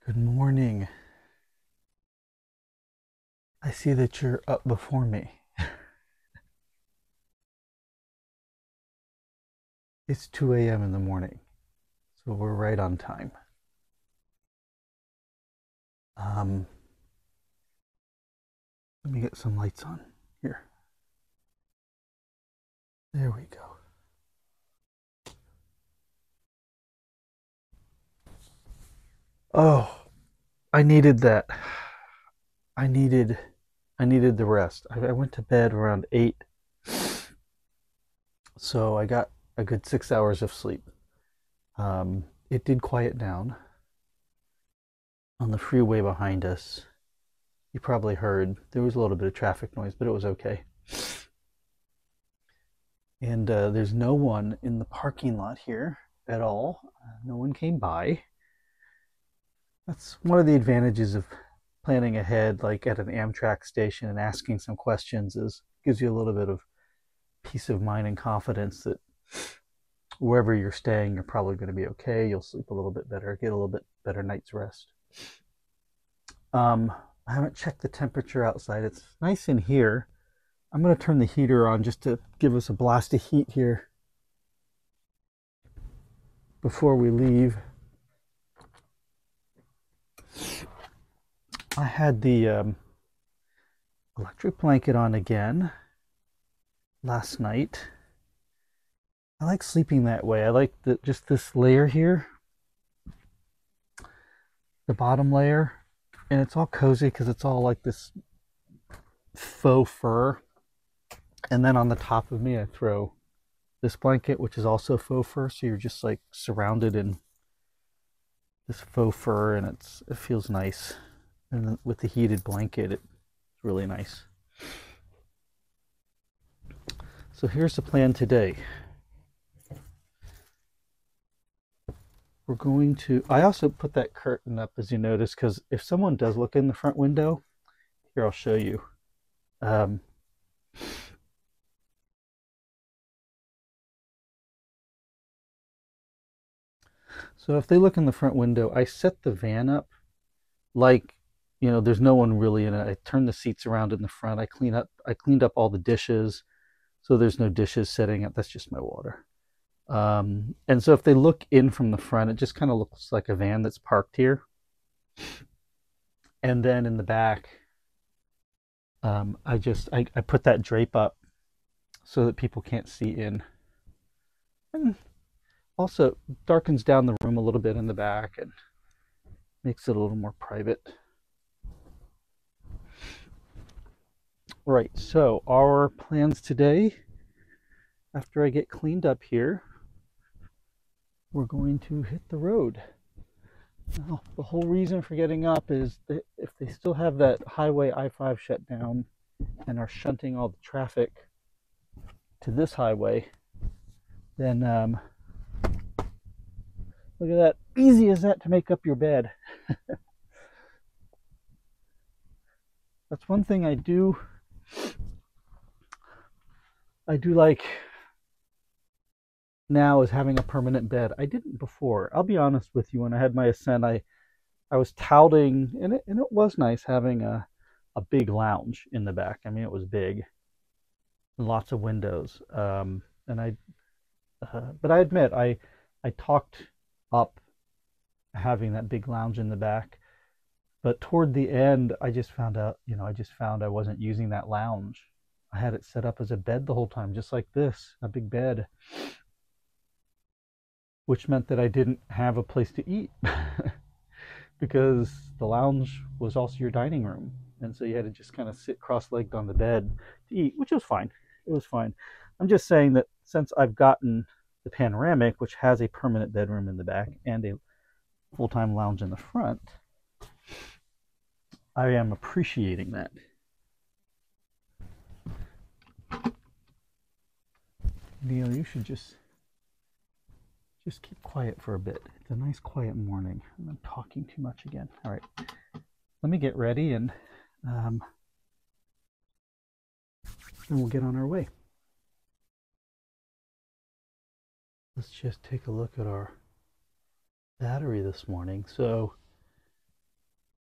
Good morning. I see that you're up before me. It's 2 a.m. in the morning, so we're right on time. Um, Let me get some lights on here. There we go. Oh, I needed that. I needed I needed the rest. I went to bed around 8, so I got a good 6 hours of sleep. It did quiet down on the freeway behind us. You probably heard there was a little bit of traffic noise, but it was okay. And there's no one in the parking lot here at all. No one came by. That's one of the advantages of planning ahead, like at an Amtrak station, and asking some questions is gives you a little bit of peace of mind and confidence that wherever you're staying, you're probably going to be okay. You'll sleep a little bit better, get a little bit better night's rest. I haven't checked the temperature outside. It's nice in here. I'm going to turn the heater on just to give us a blast of heat here before we leave. I had the electric blanket on again last night. I like sleeping that way. I like just this layer here, the bottom layer, and it's all cozy because it's all like this faux fur. And then on the top of me, I throw this blanket, which is also faux fur, so you're just like surrounded in this faux fur, and it feels nice. And then with the heated blanket, it's really nice. So here's the plan today. We're going to, I also put that curtain up, as you notice, because if someone does look in the front window, here, I'll show you. So if they look in the front window, I set the van up like, there's no one really in it. I turn the seats around in the front. I cleaned up all the dishes, so there's no dishes sitting up. That's just my water. And so if they look in from the front, it just kind of looks like a van that's parked here. And then in the back, I put that drape up so that people can't see in. And also darkens down the room a little bit in the back and makes it a little more private. Right, so our plans today, after I get cleaned up here, we're going to hit the road. Now, the whole reason for getting up is that if they still have that highway I-5 shut down and are shunting all the traffic to this highway, then look at that. Easy as that to make up your bed. That's one thing I do like now, is having a permanent bed. I didn't before. I'll be honest with you, when I had my Ascent, I was touting, and it was nice having a big lounge in the back. I mean, it was big and lots of windows. But I admit, I talked up having that big lounge in the back. But toward the end, I just found I wasn't using that lounge. I had it set up as a bed the whole time, just like this, a big bed, which meant that I didn't have a place to eat because the lounge was also your dining room. And so you had to just kind of sit cross-legged on the bed to eat, which was fine. It was fine. I'm just saying that since I've gotten the Panoramic, which has a permanent bedroom in the back and a full-time lounge in the front, I am appreciating that. Neil, you should just keep quiet for a bit. It's a nice quiet morning. I'm talking too much again. All right, let me get ready, and then we'll get on our way. Let's just take a look at our battery this morning. So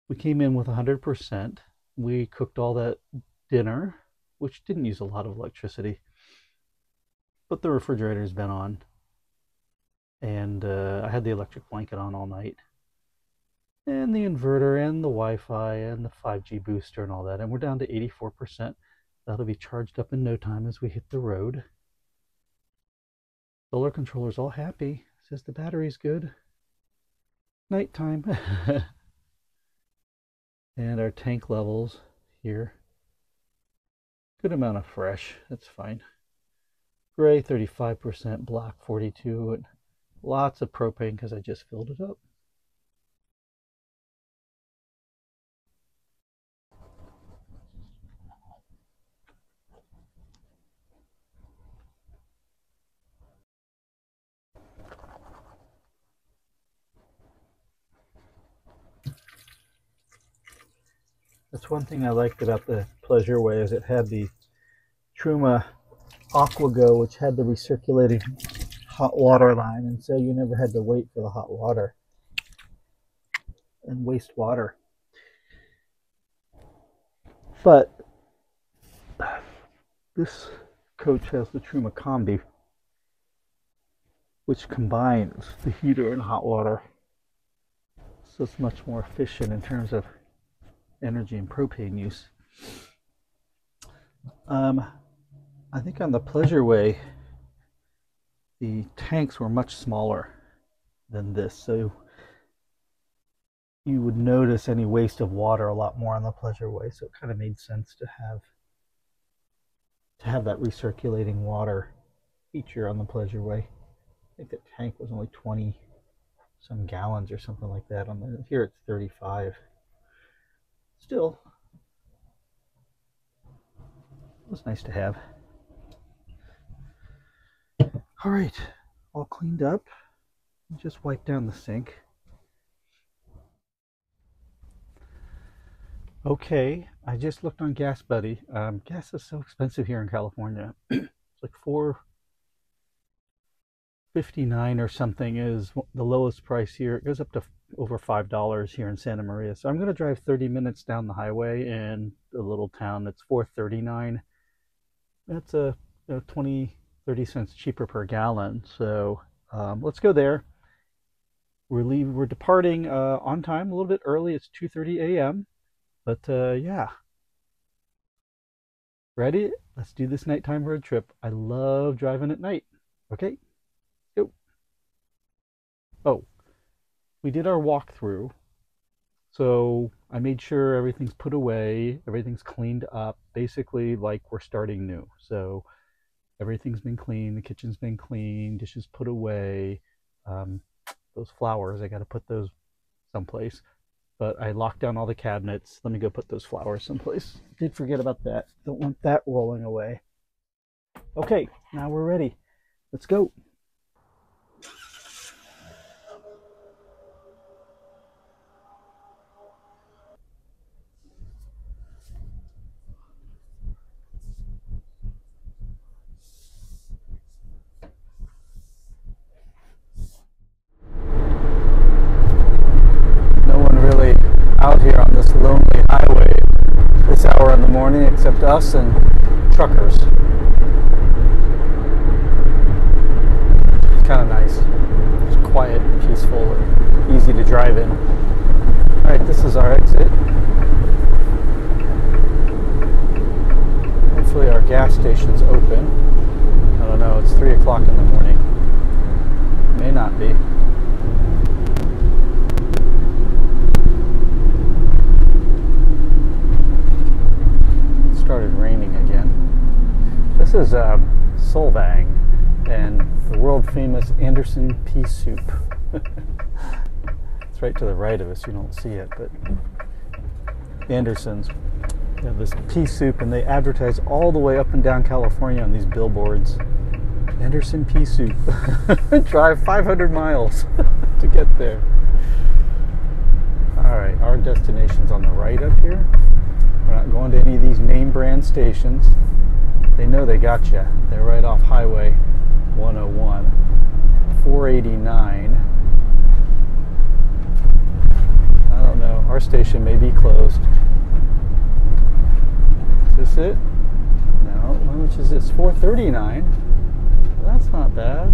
We came in with 100%. We cooked all that dinner, which didn't use a lot of electricity, but the refrigerator's been on, and I had the electric blanket on all night, and the inverter and the Wi-Fi and the 5G booster and all that, and we're down to 84%. That'll be charged up in no time as we hit the road. Solar controller's all happy, says the battery's good. Nighttime. And our tank levels here. Good amount of fresh, that's fine. Gray 35%, black 42%, and lots of propane because I just filled it up. That's one thing I liked about the Pleasureway, is it had the Truma AquaGo, which had the recirculating hot water line, and so you never had to wait for the hot water and waste water. But this coach has the Truma Combi, which combines the heater and hot water, so it's much more efficient in terms of energy and propane use. I think on the Pleasureway, the tanks were much smaller than this, so you would notice any waste of water a lot more on the Pleasureway, so it kind of made sense to have that recirculating water feature on the Pleasureway. I think the tank was only 20 some gallons or something like that. Here it's 35. Still, it was nice to have. All right, all cleaned up. Just wipe down the sink. Okay, I just looked on Gas Buddy. Gas is so expensive here in California. It's like $4.59 or something is the lowest price here. It goes up to over $5 here in Santa Maria. So I'm going to drive 30 minutes down the highway in a little town that's $4.39. That's a 20-30 cents cheaper per gallon. So let's go there. We're departing on time, a little bit early. It's 2:30 a.m. But yeah, ready? Let's do this nighttime road trip. I love driving at night. Okay, go. Oh, we did our walkthrough. So I made sure everything's put away, everything's cleaned up, basically like we're starting new. So everything's been cleaned, the kitchen's been cleaned, dishes put away. Those flowers, I got to put those someplace. But I locked down all the cabinets. Let me go put those flowers someplace. Did forget about that. Don't want that rolling away. Okay, now we're ready. Let's go. Out here on this lonely highway this hour in the morning, except us and truckers. It's kind of nice. It's quiet, peaceful, and easy to drive in. Alright, this is our exit. Hopefully our gas station's open. I don't know, it's 3 o'clock in the morning. May not be. Started raining again. This is Solvang and the world famous Anderson pea soup. It's right to the right of us, you don't see it, but Anderson's. They have this pea soup and they advertise all the way up and down California on these billboards. Anderson pea soup. Drive 500 miles to get there. Alright, our destination's on the right up here. We're not going to any of these name brand stations. They know they got you. They're right off Highway 101. 489. I don't know. Our station may be closed. Is this it? No. How much is this? $4.39. Well, that's not bad.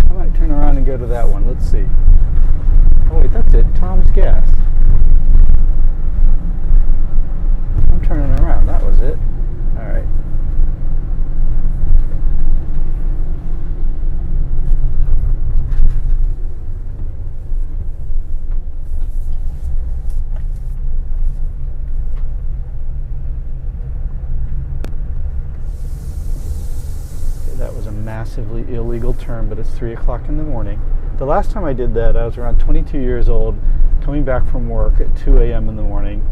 I might turn around and go to that one. Let's see. Oh wait, that's it. Tom's Gas. I'm turning around. That was it. All right. That was a massively illegal turn, but it's 3 o'clock in the morning. The last time I did that, I was around 22 years old, coming back from work at 2 a.m. in the morning,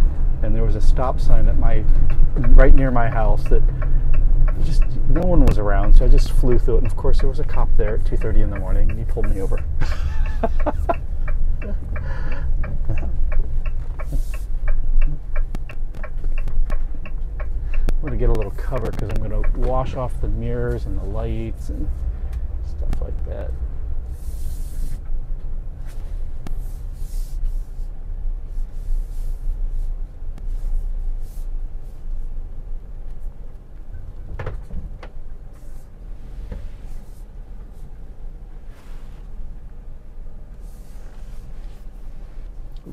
and there was a stop sign at right near my house that just no one was around, so I just flew through it. And of course, there was a cop there at 2:30 in the morning, and he pulled me over. I'm going to get a little cover because I'm going to wash off the mirrors and the lights and stuff like that.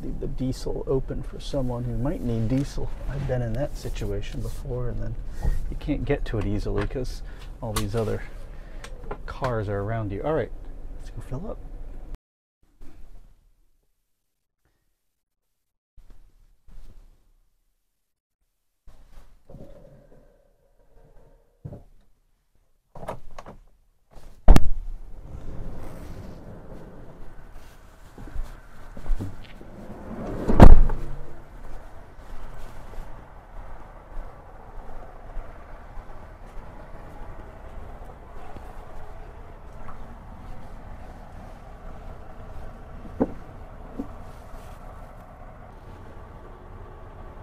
Leave the diesel open for someone who might need diesel. I've been in that situation before, and then you can't get to it easily because all these other cars are around you. All right, let's go fill up.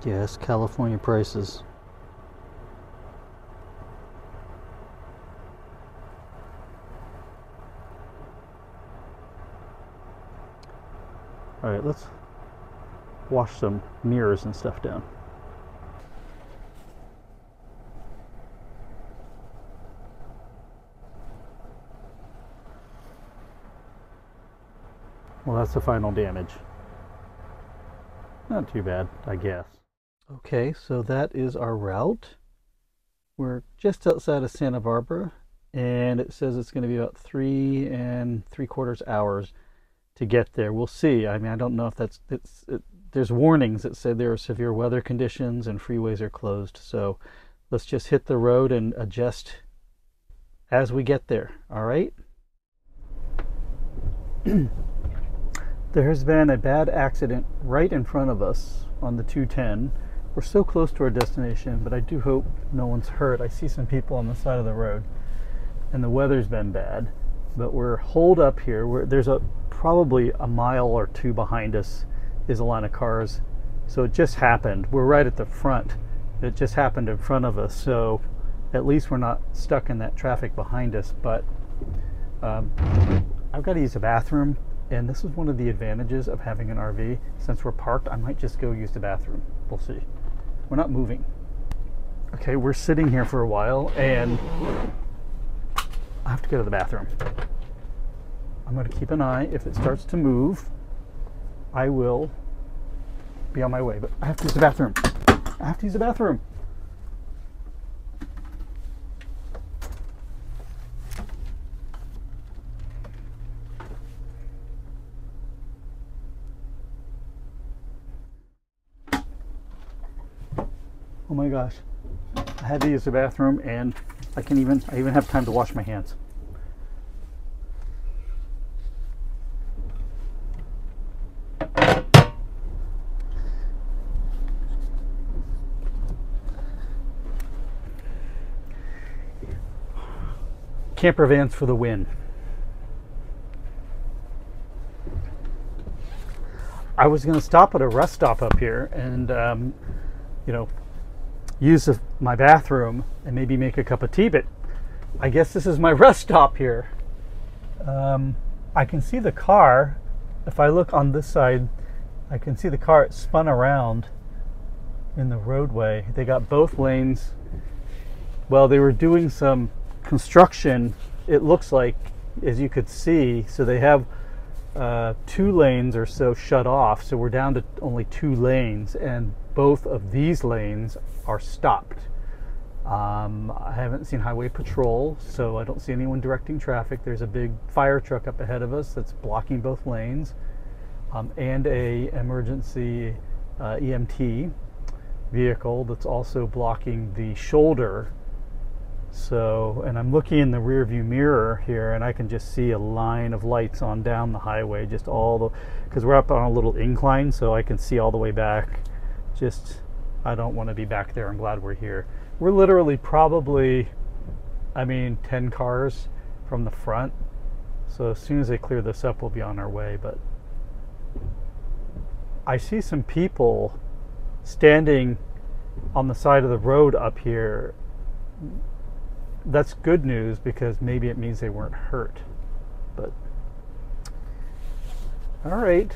Yes, California prices. All right, let's wash some mirrors and stuff down. Well, that's the final damage. Not too bad, I guess. Okay, so that is our route. We're just outside of Santa Barbara, and it says it's going to be about 3 3/4 hours to get there. We'll see. I mean, I don't know if there's warnings that say there are severe weather conditions and freeways are closed. So let's just hit the road and adjust as we get there. All right. There has been a bad accident right in front of us on the 210. We're so close to our destination, but I do hope no one's hurt. I see some people on the side of the road, and the weather's been bad, but we're holed up here. There's probably a mile or two behind us is a line of cars. So it just happened. We're right at the front. It just happened in front of us, so at least we're not stuck in that traffic behind us. But I've got to use the bathroom, and this is one of the advantages of having an RV. Since we're parked, I might just go use the bathroom. We'll see. We're not moving. Okay, we're sitting here for a while, and I have to go to the bathroom. I'm going to keep an eye. If it starts to move, I will be on my way. But I have to use the bathroom. I have to use the bathroom. Oh my gosh, I had to use the bathroom, and I even have time to wash my hands. Camper vans for the win. I was going to stop at a rest stop up here and use my bathroom and maybe make a cup of tea, but I guess this is my rest stop here. I can see the car. If I look on this side, I can see the car, it spun around in the roadway. They got both lanes. Well, they were doing some construction, it looks like, as you could see. So they have 2 lanes or so shut off. So we're down to only 2 lanes, and both of these lanes are stopped. I haven't seen highway patrol, so I don't see anyone directing traffic. There's a big fire truck up ahead of us that's blocking both lanes, and a emergency EMT vehicle that's also blocking the shoulder. So, and I'm looking in the rear view mirror here, and I can just see a line of lights on down the highway, just all the, because we're up on a little incline, so I can see all the way back. Just, I don't want to be back there. I'm glad we're here. We're literally probably, 10 cars from the front. So as soon as they clear this up, we'll be on our way. But I see some people standing on the side of the road up here. That's good news, because maybe it means they weren't hurt. But all right.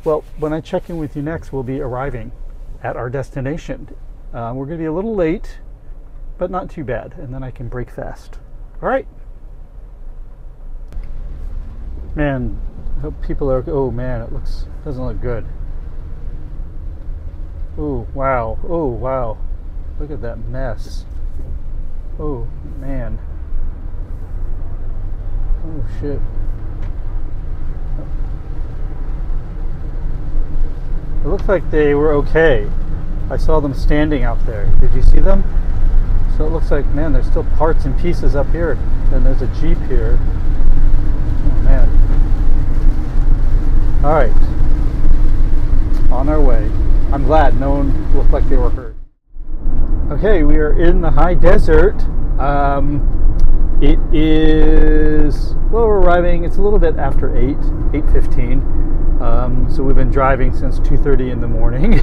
Well, when I check in with you next, we'll be arriving at our destination. We're going to be a little late, but not too bad, and then I can break fast. All right. Man, I hope people are, oh man, doesn't look good. Oh, wow. Oh, wow. Look at that mess. Oh, man. Oh, shit. It looks like they were okay. I saw them standing out there. Did you see them? So it looks like, man, there's still parts and pieces up here. And there's a Jeep here. Oh, man. All right. On our way. I'm glad no one looked like they were hurt. Okay, we are in the high desert. It is, well, we're arriving, it's a little bit after 8:15. So we've been driving since 2:30 in the morning.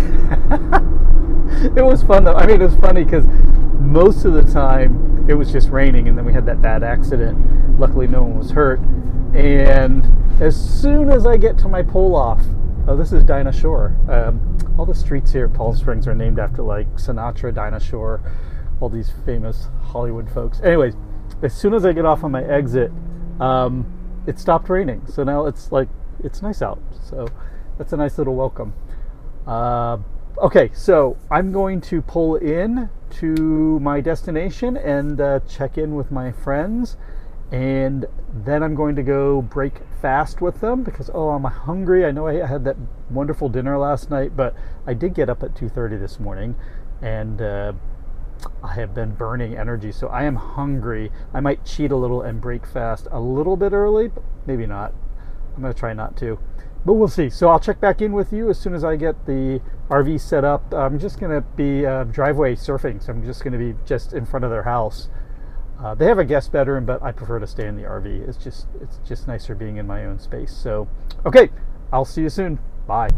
It was fun though. It was funny because most of the time it was just raining, and then we had that bad accident. Luckily no one was hurt. And as soon as I get to my pull off, oh, this is Dinah Shore. All the streets here at Palm Springs are named after like Sinatra, Dinah Shore, all these famous Hollywood folks. Anyways, as soon as I get off on my exit, it stopped raining. So now it's like, it's nice out. So that's a nice little welcome. Okay, so I'm going to pull in to my destination and check in with my friends. And then I'm going to go break fast with them because, oh, I'm hungry. I know I had that wonderful dinner last night, but I did get up at 2:30 this morning, and I have been burning energy, so I am hungry. I might cheat a little and break fast a little bit early, but maybe not. I'm going to try not to, but we'll see. So I'll check back in with you as soon as I get the RV set up. I'm just going to be driveway surfing, so I'm just going to be just in front of their house. They have a guest bedroom, but I prefer to stay in the RV. It's just nicer being in my own space. So, okay, I'll see you soon. Bye.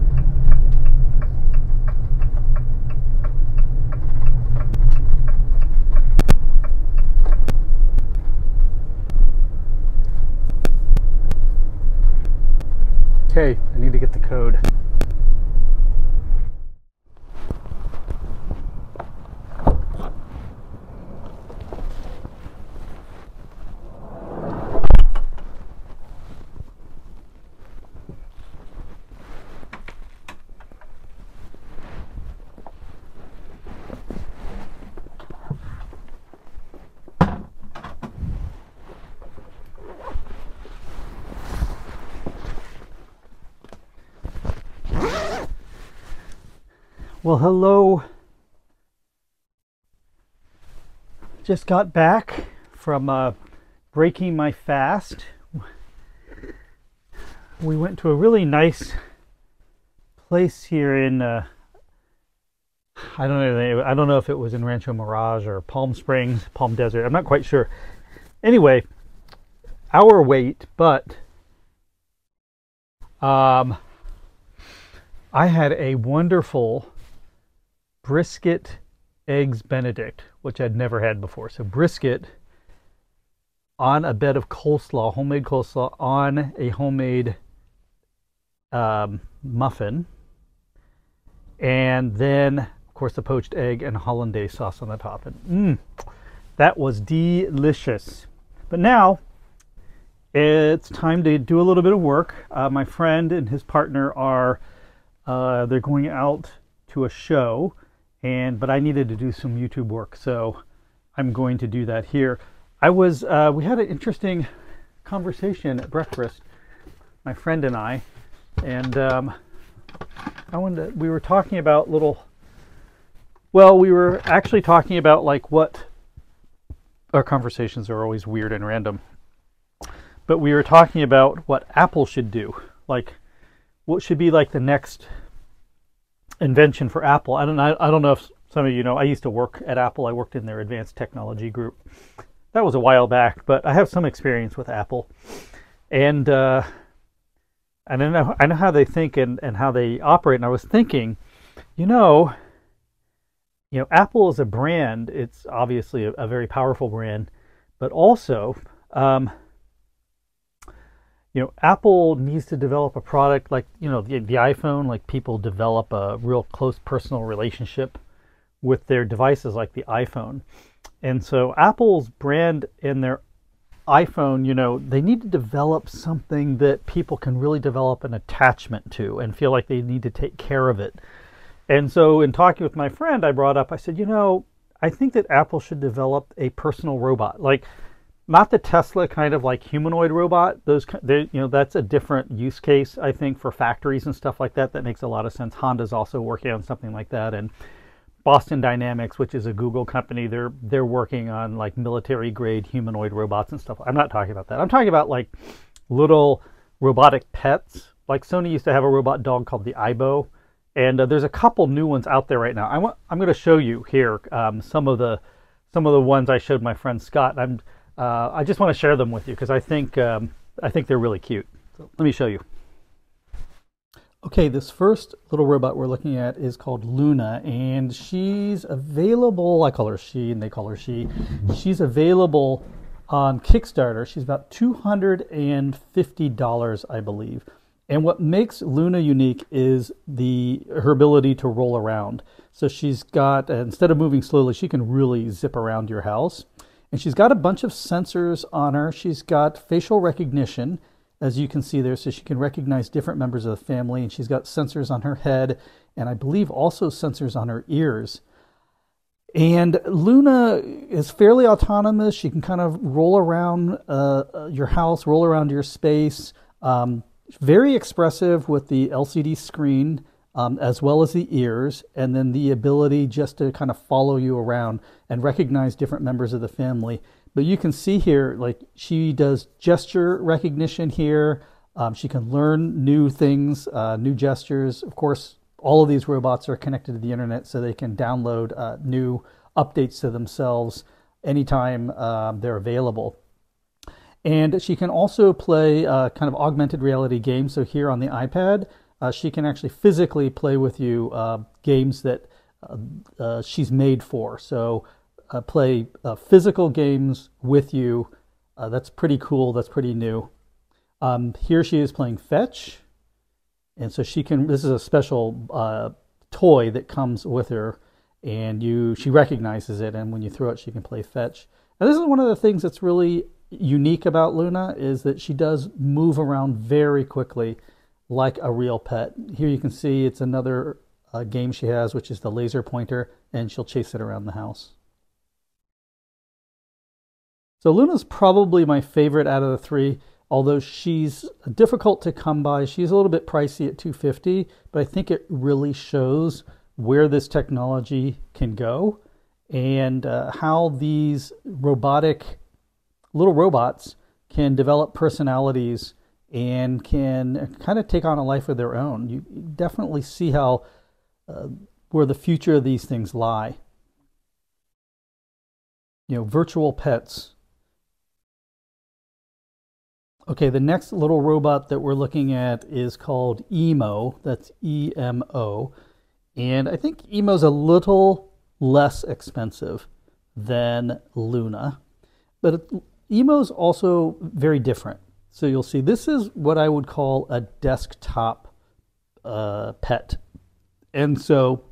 Okay, I need to get the code. Well, hello. Just got back from breaking my fast. We went to a really nice place here in I don't know if it was in Rancho Mirage or Palm Springs, Palm Desert. I'm not quite sure. Anyway, hour wait, but I had a wonderful brisket eggs Benedict, which I'd never had before. So brisket on a bed of coleslaw, homemade coleslaw, on a homemade muffin, and then of course the poached egg and hollandaise sauce on the top. And that was delicious. But now it's time to do a little bit of work. My friend and his partner are they're going out to a show, but I needed to do some YouTube work, so I'm going to do that here. We had an interesting conversation at breakfast, my friend and I, and we were talking about we were actually talking about like what our conversations are always weird and random, but we were talking about what Apple should do, like what should be like the next invention for Apple. I don't know if some of you know, I used to work at Apple. I worked in their advanced technology group. That was a while back, but I have some experience with Apple, and I know how they think and how they operate. And I was thinking, Apple is a brand. It's obviously a very powerful brand, but also, Apple needs to develop a product like, the iPhone. Like, people develop a real close personal relationship with their devices like the iPhone. And so Apple's brand and their iPhone, they need to develop something that people can really develop an attachment to and feel like they need to take care of it. And so in talking with my friend, I said, I think that Apple should develop a personal robot, like not the Tesla kind of like humanoid robot. That's a different use case, I think, for factories and stuff like that. That makes a lot of sense. Honda's also working on something like that, and Boston Dynamics, which is a Google company, they're working on like military grade humanoid robots and stuff. I'm not talking about that. I'm talking about like little robotic pets. Like Sony used to have a robot dog called the Ibo, and there's a couple new ones out there right now. I'm going to show you here some of the ones I showed my friend Scott. I just want to share them with you because I think they're really cute. So let me show you. Okay, this first little robot we're looking at is called Loona, and she's available. I call her she, and they call her she. She's available on Kickstarter. She's about $250, I believe. And what makes Loona unique is her ability to roll around. So she's got, instead of moving slowly, she can really zip around your house. And she's got a bunch of sensors on her. She's got facial recognition, as you can see there, so she can recognize different members of the family. And she's got sensors on her head, and I believe also sensors on her ears. And Loona is fairly autonomous. She can kind of roll around your house, roll around your space. Very expressive with the LCD screen, as well as the ears, and then the ability just to kind of follow you around and recognize different members of the family. But you can see here, like, she does gesture recognition here. She can learn new things, new gestures. Of course, all of these robots are connected to the internet, so they can download new updates to themselves anytime they're available. And she can also play kind of augmented reality games. So here on the iPad, she can actually physically play with you games that she's made for. So play physical games with you. That's pretty cool. That's pretty new. Here she is playing fetch. And so this is a special toy that comes with her, and she recognizes it, and when you throw it, she can play fetch. Now, this is one of the things that's really unique about Loona, is that she does move around very quickly like a real pet. Here you can see it's another game she has, which is the laser pointer, and she'll chase it around the house. So Loona's probably my favorite out of the three, although she's difficult to come by. She's a little bit pricey at $250, but I think it really shows where this technology can go and how these little robots can develop personalities and can kind of take on a life of their own. You definitely see how where the future of these things lie. Virtual pets. Okay, the next little robot that we're looking at is called Emo. That's E-M-O. And I think Emo's a little less expensive than Loona. But Emo's also very different. So you'll see this is what I would call a desktop pet. And so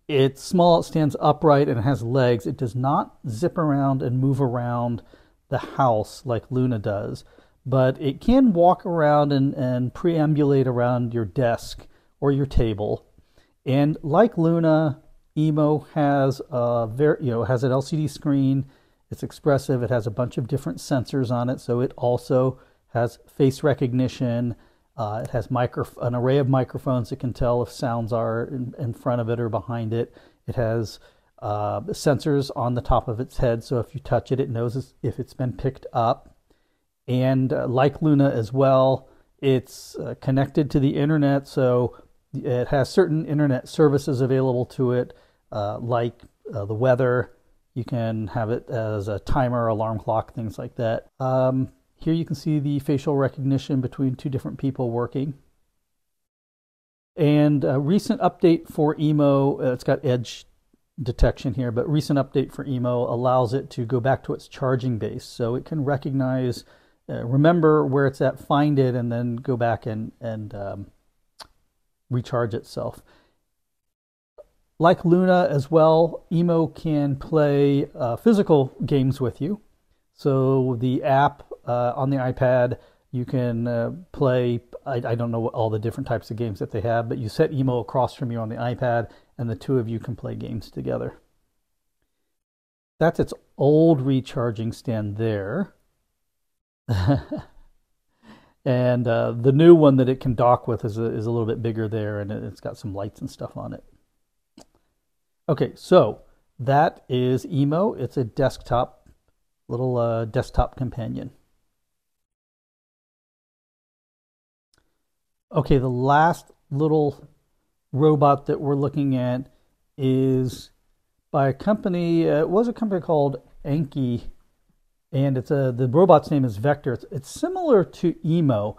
it's small, it stands upright, and it has legs. It does not zip around and move around the house like Loona does, but it can walk around and preambulate around your desk or your table. And like Loona, Emo has has an LCD screen. It's expressive. It has a bunch of different sensors on it, so it also has face recognition. It has an array of microphones that can tell if sounds are in front of it or behind it. It has sensors on the top of its head, so if you touch it, it knows if it's been picked up. And like Loona as well, it's connected to the internet, so it has certain internet services available to it, like the weather. You can have it as a timer, alarm clock, things like that. Here you can see the facial recognition between two different people working. And a recent update for Emo, it's got edge detection here, but recent update for Emo allows it to go back to its charging base. So it can recognize, remember where it's at, find it, and then go back and recharge itself. Like Loona as well, Emo can play physical games with you. So the app on the iPad, you can play, I don't know all the different types of games that they have, but you set Emo across from you on the iPad, and the two of you can play games together. That's its old recharging stand there. And the new one that it can dock with is a little bit bigger there, and it's got some lights and stuff on it. Okay, so that is Emo. It's a little desktop companion. Okay, the last little robot that we're looking at is by a company. It was a company called Anki, and the robot's name is Vector. It's similar to Emo.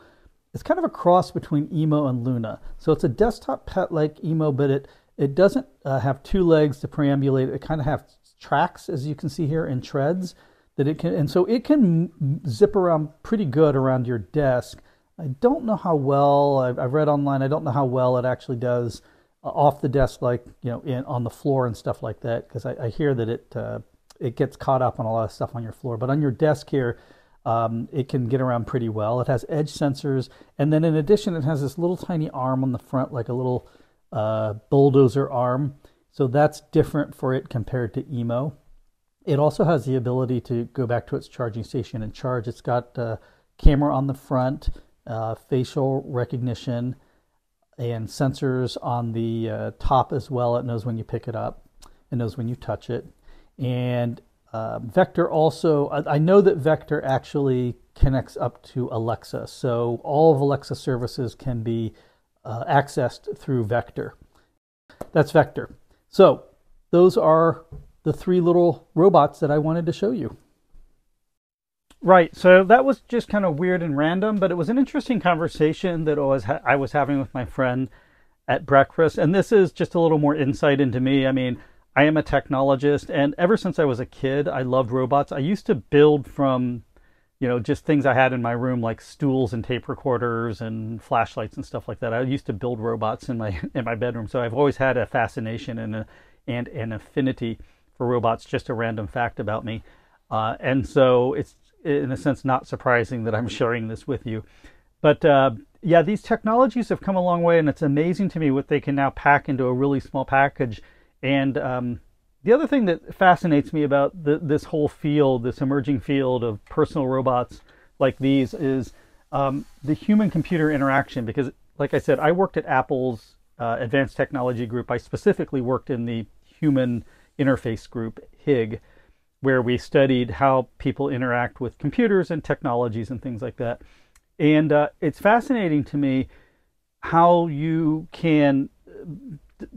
It's kind of a cross between Emo and Loona. So it's a desktop pet like Emo, but it doesn't have two legs to preambulate. It kind of has tracks, as you can see here, and treads that it can, and so it can zip around pretty good around your desk. I don't know how well, I've read online, I don't know how well it actually does off the desk, like, on the floor and stuff like that, because I hear that it gets caught up on a lot of stuff on your floor. But on your desk here, it can get around pretty well. It has edge sensors, and then in addition, it has this little tiny arm on the front, like a little bulldozer arm. So that's different for it compared to Emo. It also has the ability to go back to its charging station and charge. It's got a camera on the front, facial recognition, and sensors on the top as well. It knows when you pick it up. It knows when you touch it. And Vector also, I know that Vector actually connects up to Alexa. So all of Alexa services can be accessed through Vector. That's Vector. So those are the three little robots that I wanted to show you. Right, so that was just kind of weird and random, but it was an interesting conversation that I was having with my friend at breakfast. And this is just a little more insight into me. I mean, I am a technologist, and ever since I was a kid, I loved robots. I used to build from, just things I had in my room, like stools and tape recorders and flashlights and stuff like that. I used to build robots in my bedroom. So I've always had a fascination and an affinity for robots. Just a random fact about me. And so it's, in a sense, not surprising that I'm sharing this with you. But yeah, these technologies have come a long way, and it's amazing to me what they can now pack into a really small package. And the other thing that fascinates me about this whole field, this emerging field of personal robots like these, is the human-computer interaction. Because, like I said, I worked at Apple's Advanced Technology Group. I specifically worked in the Human Interface Group, HIG, where we studied how people interact with computers and technologies and things like that. And it's fascinating to me how you can,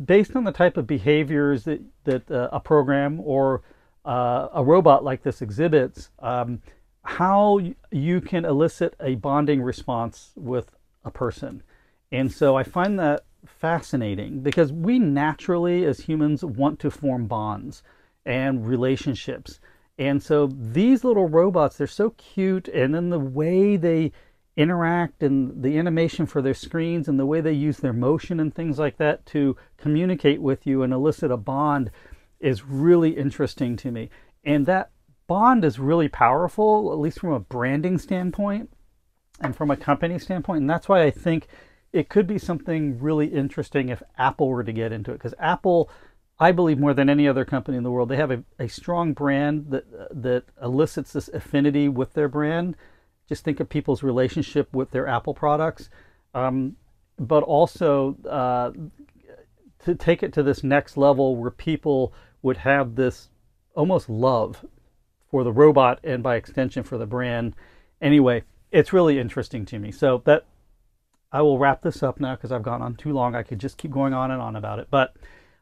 based on the type of behaviors that a program or a robot like this exhibits, how you can elicit a bonding response with a person. And so I find that fascinating, because we naturally, as humans, want to form bonds and relationships. And so these little robots, they're so cute, and then the way they interact and the animation for their screens and the way they use their motion and things like that to communicate with you and elicit a bond is really interesting to me. And that bond is really powerful, at least from a branding standpoint and from a company standpoint. And that's why I think it could be something really interesting if Apple were to get into it. Because Apple, I believe more than any other company in the world, they have a strong brand that elicits this affinity with their brand. Just think of people's relationship with their Apple products. But also to take it to this next level where people would have this almost love for the robot and by extension for the brand. Anyway, it's really interesting to me. So that I will wrap this up now because I've gone on too long. I could just keep going on and on about it. But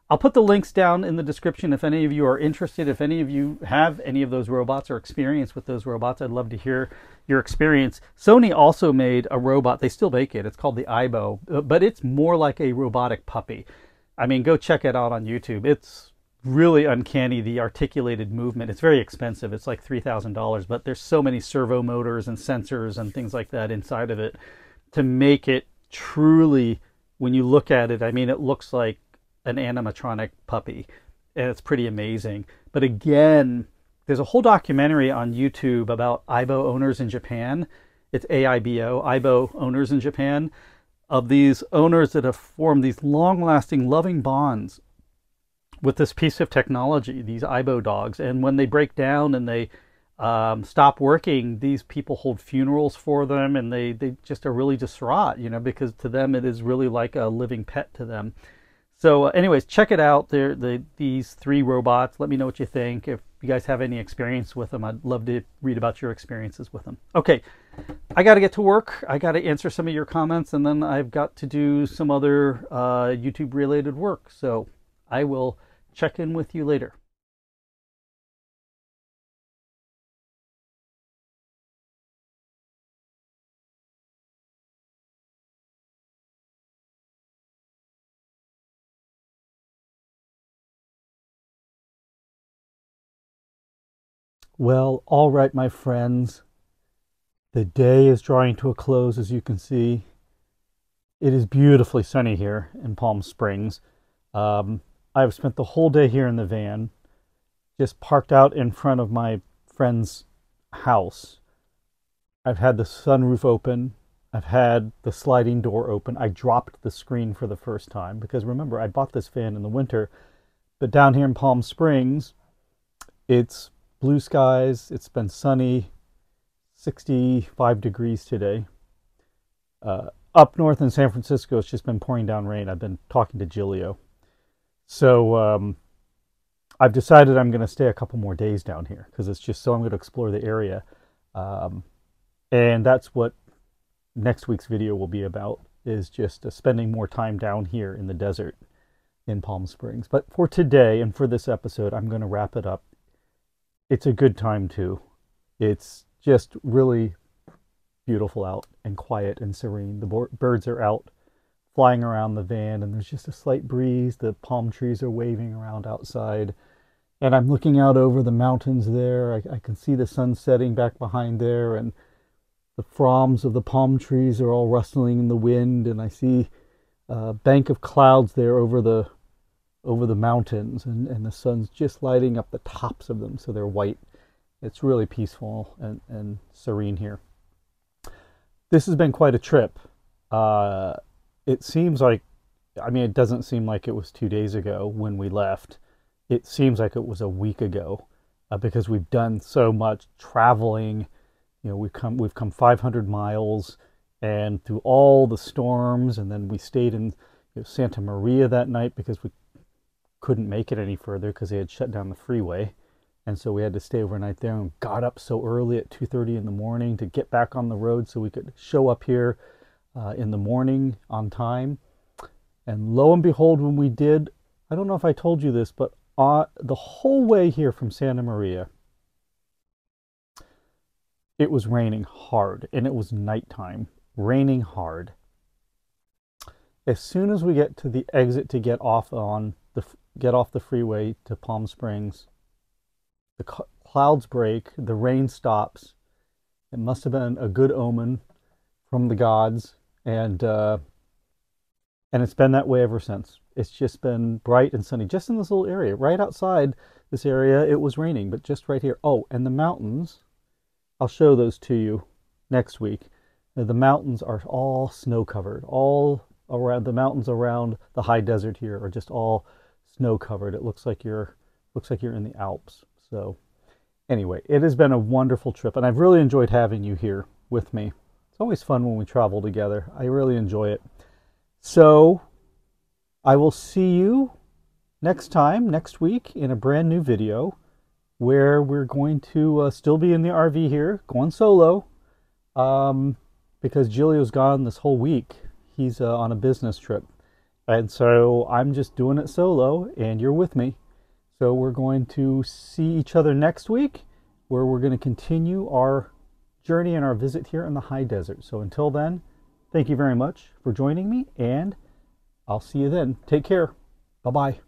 I'll put the links down in the description if any of you are interested. If any of you have any of those robots or experience with those robots, I'd love to hear your experience. Sony also made a robot. They still make it. It's called the Aibo, but it's more like a robotic puppy. I mean, go check it out on YouTube. It's really uncanny, the articulated movement. It's very expensive. It's like $3,000, but there's so many servo motors and sensors and things like that inside of it to make it truly, when you look at it, I mean, it looks like an animatronic puppy, and it's pretty amazing. But again, there's a whole documentary on YouTube about Aibo owners in Japan. It's AIBO, Aibo owners in Japan, of these owners that have formed these long-lasting, loving bonds with this piece of technology, these Aibo dogs. And when they break down and they stop working, these people hold funerals for them, and they just are really distraught, you know, because to them it is really like a living pet to them. So anyways, check it out. These three robots. Let me know what you think. If you guys have any experience with them, I'd love to read about your experiences with them. Okay, I got to get to work. I got to answer some of your comments, and then I've got to do some other YouTube related work. So I will check in with you later. Well, all right, my friends. The day is drawing to a close, as you can see. It is beautifully sunny here in Palm Springs. I've spent the whole day here in the van, just parked out in front of my friend's house. I've had the sunroof open. I've had the sliding door open. I dropped the screen for the first time because remember, I bought this van in the winter. But down here in Palm Springs, it's blue skies. It's been sunny, 65 degrees today. Up north in San Francisco, it's just been pouring down rain. I've been talking to Gilio. So I've decided I'm going to stay a couple more days down here because it's just so I'm going to explore the area. And that's what next week's video will be about, is just spending more time down here in the desert in Palm Springs. But for today and for this episode, I'm going to wrap it up. It's a good time too. It's just really beautiful out and quiet and serene. The birds are out flying around the van, and there's just a slight breeze. The palm trees are waving around outside, and I'm looking out over the mountains there. I can see the sun setting back behind there, and the fronds of the palm trees are all rustling in the wind, and I see a bank of clouds there over the mountains, and the sun's just lighting up the tops of them so they're white. It's really peaceful and serene here. This has been quite a trip. It seems like, I mean, it doesn't seem like it was 2 days ago when we left. It seems like it was a week ago because we've done so much traveling. You know, we've come 500 miles and through all the storms, and then we stayed in Santa Maria that night because we couldn't make it any further because they had shut down the freeway. And so we had to stay overnight there, and got up so early at 2:30 in the morning to get back on the road so we could show up here in the morning on time. And lo and behold, when we did, I don't know if I told you this, but the whole way here from Santa Maria, it was raining hard, and it was nighttime, raining hard. As soon as we get to the exit to get off the freeway to Palm Springs, the clouds break, the rain stops. It must have been a good omen from the gods, and it's been that way ever since. It's just been bright and sunny, just in this little area. Right outside this area, it was raining, but just right here. Oh, and the mountains, I'll show those to you next week. The mountains are all snow covered. All around the mountains around the high desert here are just all snow covered. It looks like you're in the Alps. So anyway, it has been a wonderful trip, and I've really enjoyed having you here with me. It's always fun when we travel together. I really enjoy it. So I will see you next week, in a brand new video where we're going to still be in the RV here, going solo, because Giulio's gone this whole week. He's on a business trip. And so I'm just doing it solo, and you're with me. So we're going to see each other next week, where we're going to continue our journey and our visit here in the high desert. So until then, thank you very much for joining me, and I'll see you then. Take care. Bye-bye.